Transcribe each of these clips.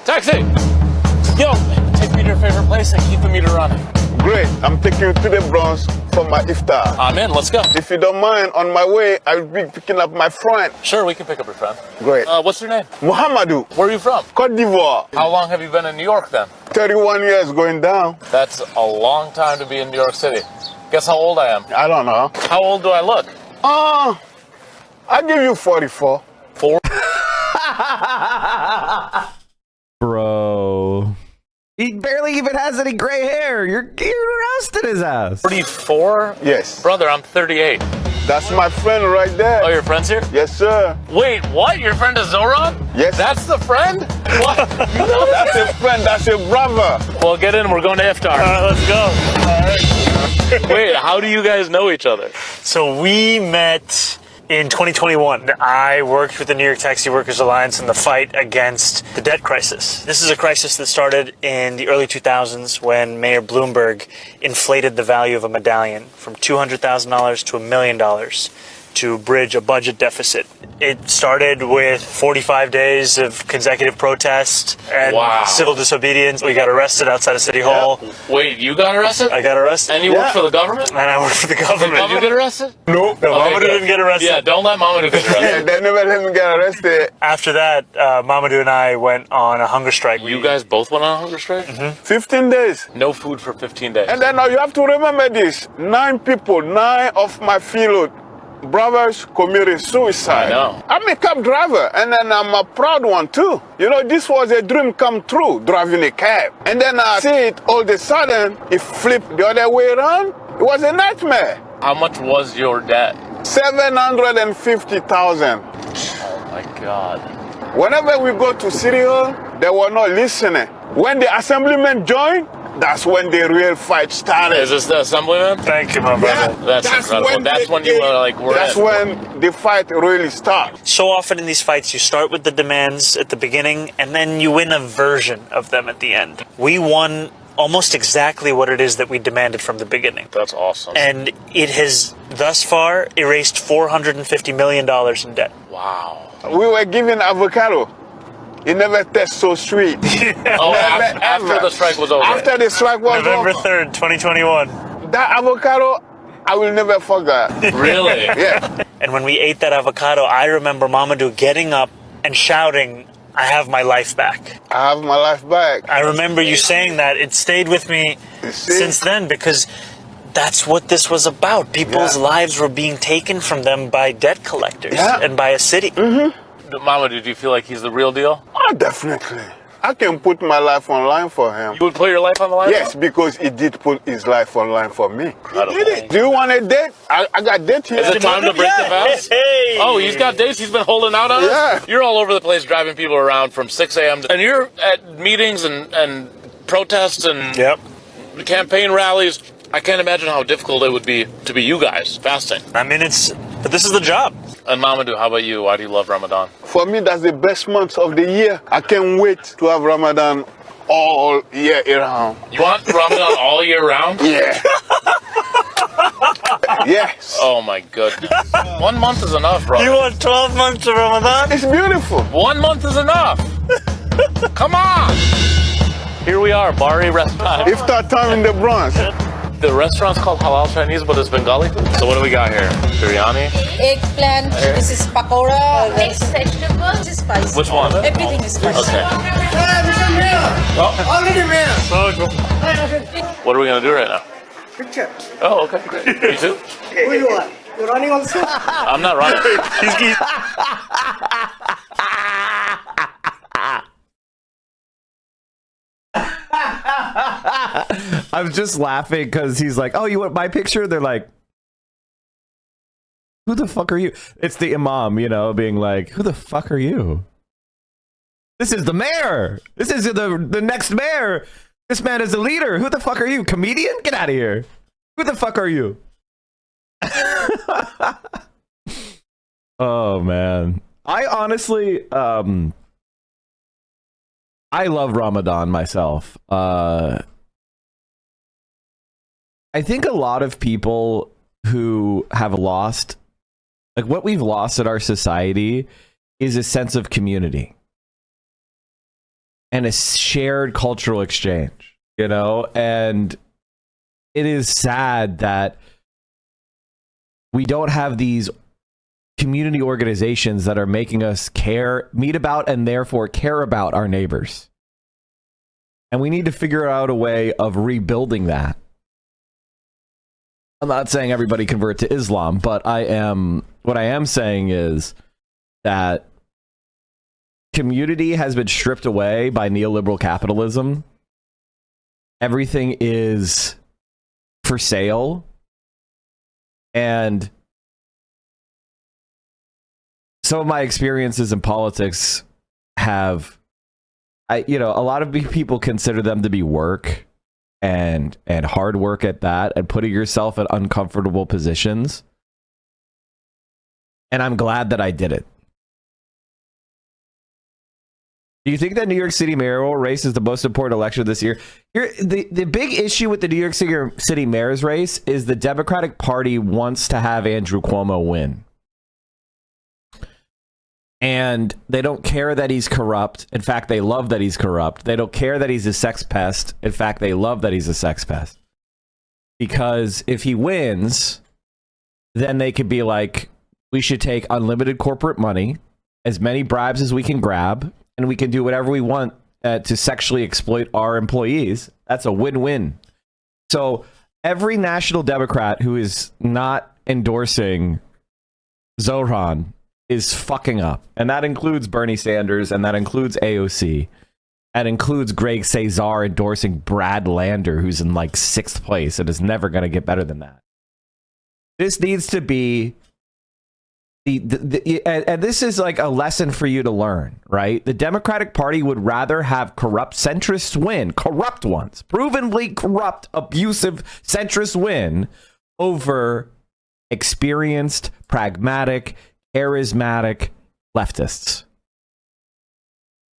Taxi! Yo, take me to your favorite place and keep the meter running. Great. I'm taking you to the Bronx for my iftar. I'm in. Let's go. If you don't mind, on my way, I'll be picking up my friend. Sure, we can pick up your friend. Great. What's your name? Muhammadu. Where are you from? Côte d'Ivoire. How long have you been in New York then? 31 years going down. That's a long time to be in New York City. Guess how old I am? I don't know. How old do I look? I'll give you 44. 4? Bro. He barely even has any gray hair. You're roasting his ass. 44? Yes. Brother, I'm 38. That's my friend right there. Oh, your friend's here? Yes, sir. Wait, what? Your friend is Zohran? Yes. That's the friend? What? You know That's a friend. That's a brother. Well, get in. We're going to iftar. Let's go. Wait, how do you guys know each other? So we met in 2021. I worked with the New York Taxi Workers Alliance in the fight against the debt crisis. This is a crisis that started in the early 2000s when Mayor Bloomberg inflated the value of a medallion from $200,000 to $1 million to bridge a budget deficit. It started with 45 days of consecutive protest and civil disobedience. We got arrested outside of City Hall. Wait, you got arrested? I got arrested. And you work for the government? And I worked for the government. Did you get arrested? No. No, Mamadou good. didn't get arrested. Yeah, don't let Mamadou get Yeah, arrested. they never let me get arrested. After that, Mamadou and I went on a hunger strike. You guys both went on a hunger strike? 15 days. No food for 15 days. And then now you have to remember this. 9 people, 9 of my fellow brothers committed suicide. I know. I'm a cab driver, and then I'm a proud one too. You know, this was a dream come true, driving a cab. And then I see it all of a sudden, it flipped the other way around. It was a nightmare. How much was your debt? 750,000. Oh my God. Whenever we go to City Hall, they were not listening. When the assemblymen joined, that's when the real fight started. Is this the assemblyman? Thank you, my brother. That's incredible. That's when you were like, we're That's in. when the fight really started. So often in these fights, you start with the demands at the beginning, and then you win a version of them at the end. We won almost exactly what it is that we demanded from the beginning. That's awesome. And it has, thus far, erased $450 million in debt. Wow. We were given avocado. It never tastes so sweet. Oh, after the strike was over. After the strike was November over, 3rd, 2021. that avocado, I will never forget. Really? Yeah. And when we ate that avocado, I remember Mamadou getting up and shouting, "I have my life back." I have my life back. I remember you saying that. It stayed with me since then because that's what this was about. People's lives were being taken from them by debt collectors and by a city. Mamadou, do you feel like he's the real deal? Oh, definitely. I can put my life online for him. You would put your life on the line? Yes, because he did put his life online for me. Incredible. He did it. Do you want a date? I got date here. Is it time to break the fast? Hey. Oh, he's got dates he's been holding out on us? Yeah. You're all over the place driving people around from 6 a.m. And you're at meetings and protests and campaign rallies. I can't imagine how difficult it would be to be you guys fasting. I mean, but this is the job. And Mamadou, how about you? Why do you love Ramadan? For me, that's the best month of the year. I can't wait to have Ramadan all year around. You want Ramadan all year round? Yeah. Yes. Oh my goodness. 1 month is enough, bro. You want 12 months of Ramadan? It's beautiful. 1 month is enough. Come on. Here we are, Bari restaurant. Iftar time in the Bronx. The restaurant's called Halal Chinese, but it's Bengali food. So what do we got here? Biryani? Eggplant, this is pakora, mixed vegetable, this is spicy. Which one? Everything is spicy. Okay. What are we gonna do right now? Picture. Oh, okay, great. You too? Who you are? You're running also? I'm not running. I'm just laughing because he's like, "Oh, you want my picture?" They're like, "Who the fuck are you?" It's the imam, you know, being like, "Who the fuck are you?" This is the mayor. This is the next mayor. This man is the leader. Who the fuck are you? Comedian? Get out of here. Who the fuck are you? Oh man. I honestly I love Ramadan myself. I think a lot of people who have lost, like what we've lost in our society is a sense of community. and a shared cultural exchange, you know? And it is sad that we don't have these community organizations that are making us meet about, and therefore care about our neighbors. And we need to figure out a way of rebuilding that. I'm not saying everybody convert to Islam, but what I am saying is that community has been stripped away by neoliberal capitalism. Everything is for sale. And some of my experiences in politics have, a lot of people consider them to be work and hard work at that, and putting yourself in uncomfortable positions. And I'm glad that I did it. Do you think that New York City mayoral race is the most important election this year? The big issue with the New York City mayor's race is the Democratic Party wants to have Andrew Cuomo win. And they don't care that he's corrupt. In fact, they love that he's corrupt. They don't care that he's a sex pest. In fact, they love that he's a sex pest. Because if he wins, then they could be like, we should take unlimited corporate money, as many bribes as we can grab, and we can do whatever we want to sexually exploit our employees. That's a win-win. So every national Democrat who is not endorsing Zohran is fucking up. And that includes Bernie Sanders, and that includes AOC. That includes Greg Cesar endorsing Brad Lander, who's in like 6th place and is never going to get better than that. This needs to be and this is like a lesson for you to learn, right? The Democratic Party would rather have corrupt centrists win, corrupt ones, provenly corrupt, abusive centrists win over experienced, pragmatic, charismatic leftists.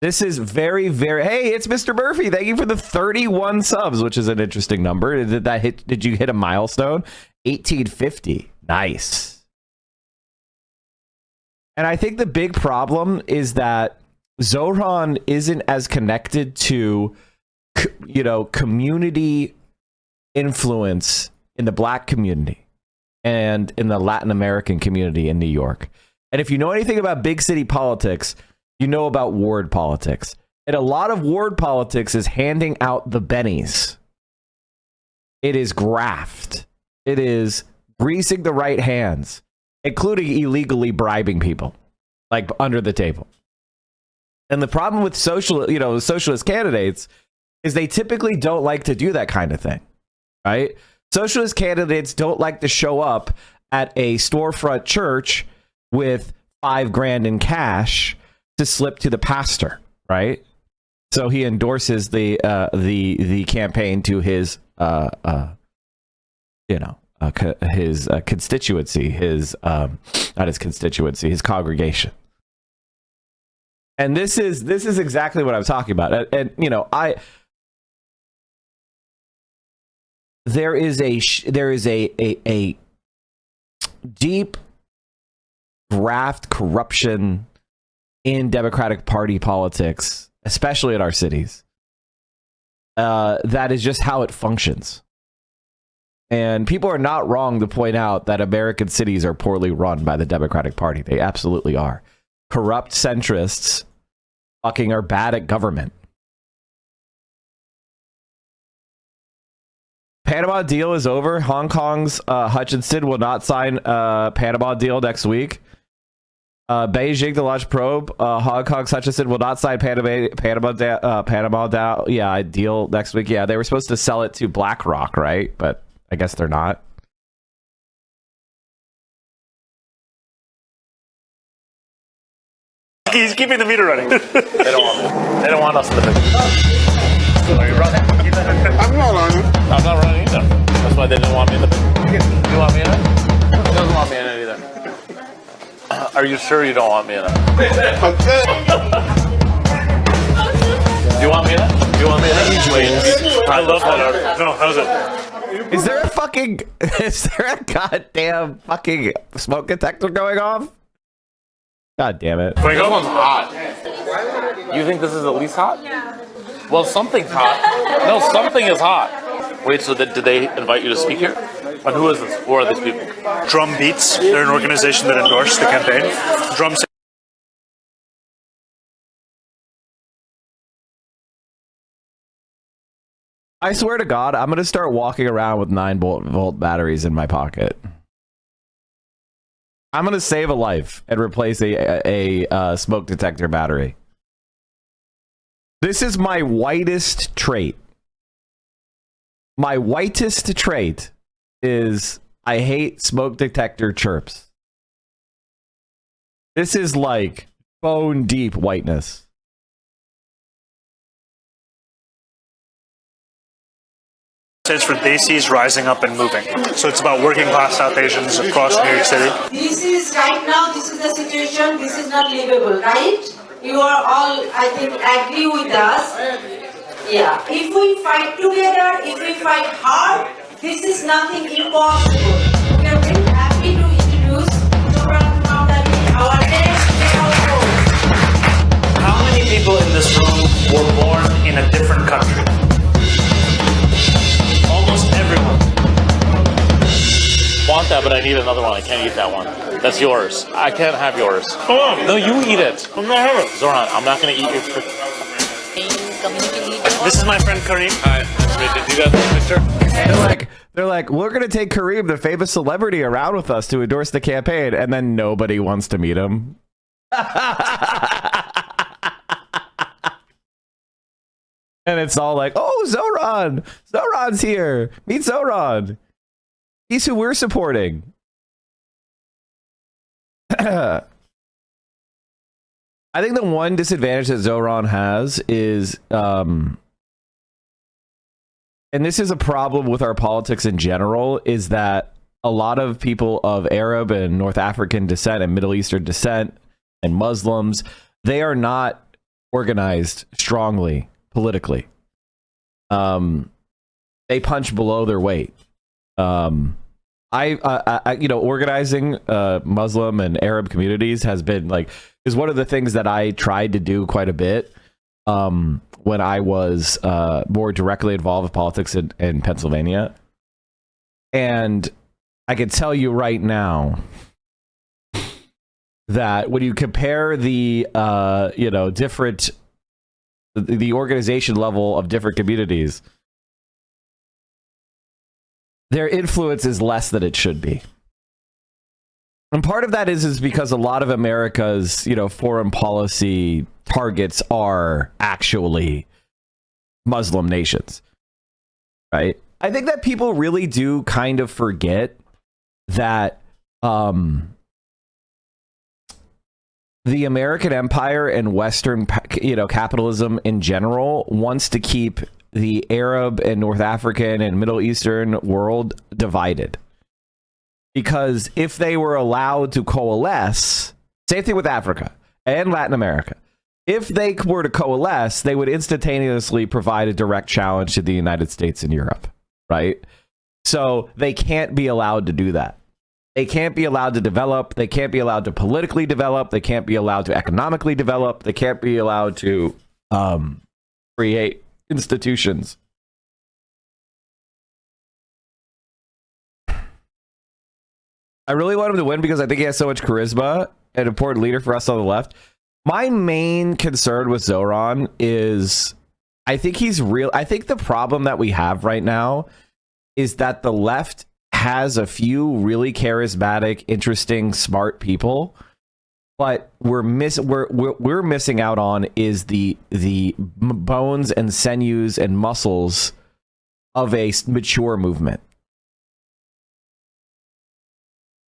This is very, very... Hey, it's Mr. Murphy. Thank you for the 31 subs, which is an interesting number. Did you hit a milestone? 1850. Nice. And I think the big problem is that Zohran isn't as connected to, community influence in the black community and in the Latin American community in New York. And if you know anything about big city politics, you know about ward politics. And a lot of ward politics is handing out the bennies. It is graft. It is greasing the right hands, including illegally bribing people, like under the table. And the problem with socialist candidates is they typically don't like to do that kind of thing, right? Socialist candidates don't like to show up at a storefront church with $5,000 in cash to slip to the pastor, right? So he endorses the campaign to his his constituency, his congregation. And this is exactly what I'm talking about. And there is a deep graft corruption in Democratic Party politics, especially in our cities. That is just how it functions. And people are not wrong to point out that American cities are poorly run by the Democratic Party. They absolutely are. Corrupt centrists fucking are bad at government. Panama deal is over. Hong Kong's Hutchinson will not sign Panama deal next week. Beijing to launch probe. Hong Kong's Hutchinson will not sign Panama deal next week. Yeah, they were supposed to sell it to BlackRock, right? But I guess they're not. He's keeping the meter running. They don't want us to. Are you running? I'm not running. I'm not running either. That's why they didn't want me in the picture. You want me in it? He doesn't want me in it either. Are you sure you don't want me in it? Okay. Do you want me in it? Do you want me in it? I love that article. No, that was it. Is there a goddamn fucking smoke detector going off? God damn it. This one's hot. You think this is at least hot? Yeah. Well, something's hot. No, something is hot. Wait, so did they invite you to speak here? And who is this? Who are these people? Drum Beats, they're an organization that endorsed the campaign. Drum. I swear to God, I'm going to start walking around with 9-volt batteries in my pocket. I'm going to save a life and replace a smoke detector battery. This is my whitest trait. My whitest trait is I hate smoke detector chirps. This is like bone deep whiteness. Stands for Desis Rising Up and Moving. So it's about working class South Asians across New York City. This is right now, this is the situation, this is not livable, right? You are all, I think, agree with us. Yeah. If we fight together, if we fight hard, this is nothing impossible. We are very happy to introduce Zohran Mamdani, our next mayor. How many people in this room were born in a different country? Almost everyone. Want that, but I need another one. I can't eat that one. That's yours. I can't have yours. Come on. No, you eat it. I'm not having it. Zohran, I'm not going to eat your food. This is my friend Kareem. Hi, did you guys take a picture? They're like, we're going to take Kareem, the famous celebrity, around with us to endorse the campaign, and then nobody wants to meet him. And it's all like, oh, Zohran! Zohran's here! Meet Zohran! He's who we're supporting. I think the one disadvantage that Zohran has is, and this is a problem with our politics in general, is that a lot of people of Arab and North African descent and Middle Eastern descent and Muslims, they are not organized strongly politically. They punch below their weight. Organizing Muslim and Arab communities has been is one of the things that I tried to do quite a bit when I was more directly involved with politics in Pennsylvania. And I can tell you right now that when you compare the the organization level of different communities, their influence is less than it should be. And part of that is because a lot of America's, foreign policy targets are actually Muslim nations, right? I think that people really do kind of forget that the American empire and Western, capitalism in general wants to keep the Arab and North African and Middle Eastern world divided. Because if they were allowed to coalesce, same thing with Africa and Latin America, if they were to coalesce, they would instantaneously provide a direct challenge to the United States and Europe, right? So they can't be allowed to do that. They can't be allowed to develop. They can't be allowed to politically develop. They can't be allowed to economically develop. They can't be allowed to create institutions. I really want him to win because I think he has so much charisma, an important leader for us on the left. My main concern with Zohran is I think he's real. I think the problem that we have right now is that the left has a few really charismatic, interesting, smart people, but we're missing out on is the bones and sinews and muscles of a mature movement.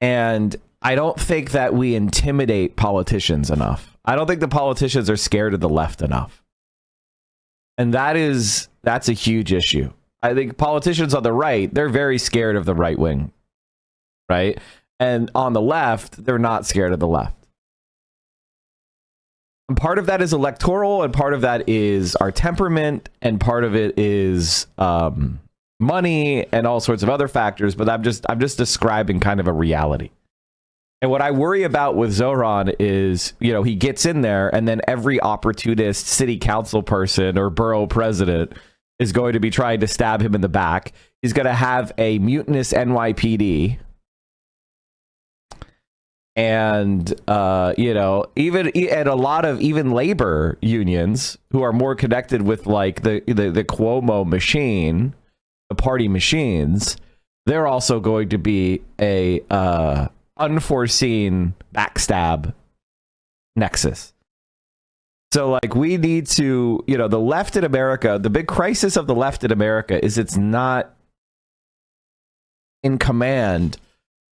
And I don't think that we intimidate politicians enough. I don't think the politicians are scared of the left enough. And that's a huge issue. I think politicians on the right, they're very scared of the right wing, right? And on the left, they're not scared of the left. And part of that is electoral, and part of that is our temperament, and part of it is money and all sorts of other factors. But I'm just describing kind of a reality. And what I worry about with Zohran is, you know, he gets in there and then every opportunist city council person or borough president is going to be trying to stab him in the back. He's going to have a mutinous NYPD. And, you know, even at a lot of even labor unions who are more connected with like the Cuomo machine, the party machines, they're also going to be a unforeseen backstab nexus. So like we need to, you know, the left in America, the big crisis of the left in America is it's not in command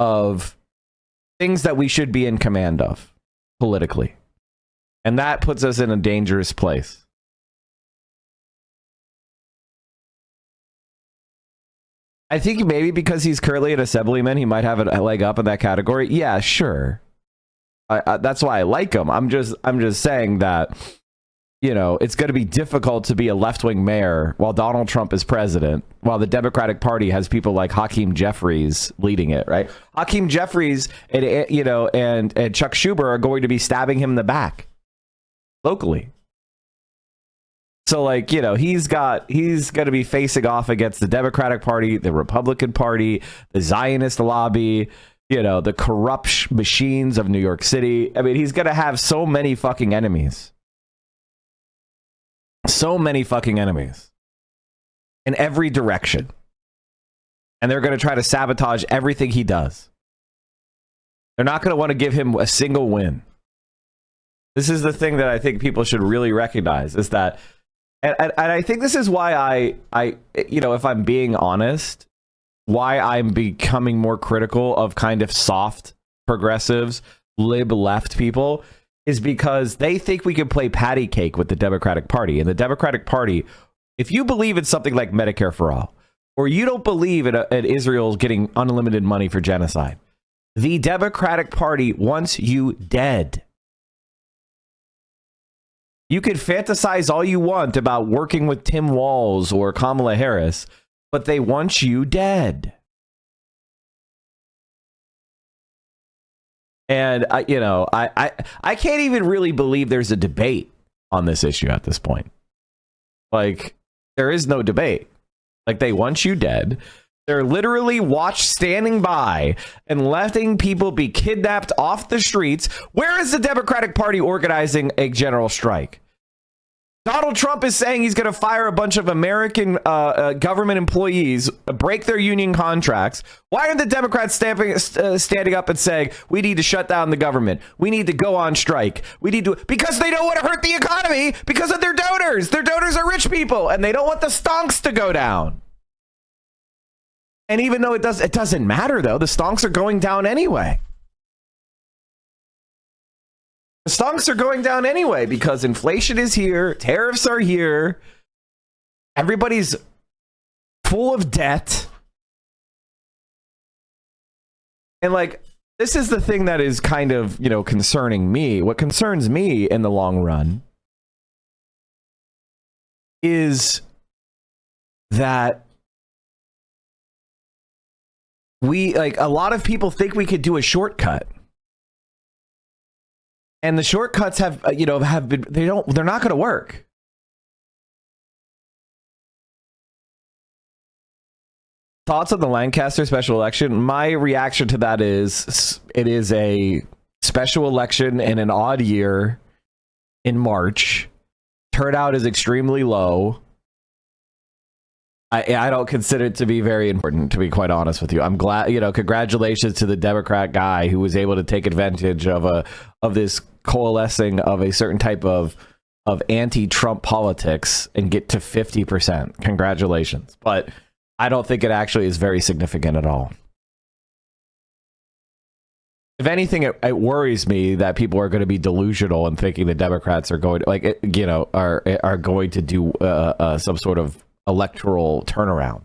of things that we should be in command of politically. And that puts us in a dangerous place. I think maybe because he's currently an assemblyman, he might have a leg up in that category. Yeah, sure. That's why I like him. I'm just saying that, you know, it's going to be difficult to be a left-wing mayor while Donald Trump is president, while the Democratic Party has people like Hakeem Jeffries leading it, right? Hakeem Jeffries and, you know, and Chuck Schumer are going to be stabbing him in the back locally. So, like, you know, he's going to be facing off against the Democratic Party, the Republican Party, the Zionist lobby, you know, the corrupt machines of New York City. I mean, he's going to have so many fucking enemies. So many fucking enemies. In every direction. And they're going to try to sabotage everything he does. They're not going to want to give him a single win. This is the thing that I think people should really recognize, is that, and I think this is why I, you know, if I'm being honest, why I'm becoming more critical of kind of soft progressives, lib left people, is because they think we can play patty cake with the Democratic Party. And the Democratic Party, if you believe in something like Medicare for All, or you don't believe in Israel getting unlimited money for genocide, the Democratic Party wants you dead. You could fantasize all you want about working with Tim Walz or Kamala Harris, but they want you dead. And I can't even really believe there's a debate on this issue at this point. Like, there is no debate. Like, they want you dead. They're literally standing by and letting people be kidnapped off the streets. Where is the Democratic Party organizing a general strike? Donald Trump is saying he's going to fire a bunch of American government employees, break their union contracts. Why aren't the Democrats standing up and saying, we need to shut down the government? We need to go on strike. Because they don't want to hurt the economy because of their donors. Their donors are rich people, and they don't want the stonks to go down. And even though it doesn't matter, though, the stonks are going down anyway. The stonks are going down anyway because inflation is here, tariffs are here, everybody's full of debt. And like, this is the thing that is kind of, you know, concerning me. What concerns me in the long run is that a lot of people think we could do a shortcut. And the shortcuts they're not going to work. Thoughts on the Lancaster special election? My reaction to that is it is a special election in an odd year in March. Turnout is extremely low. I don't consider it to be very important, to be quite honest with you. I'm glad, congratulations to the Democrat guy who was able to take advantage of this coalescing of a certain type of anti-Trump politics and get to 50%. Congratulations. But I don't think it actually is very significant at all. If anything, it worries me that people are going to be delusional and thinking the Democrats are going to, are going to do some sort of electoral turnaround.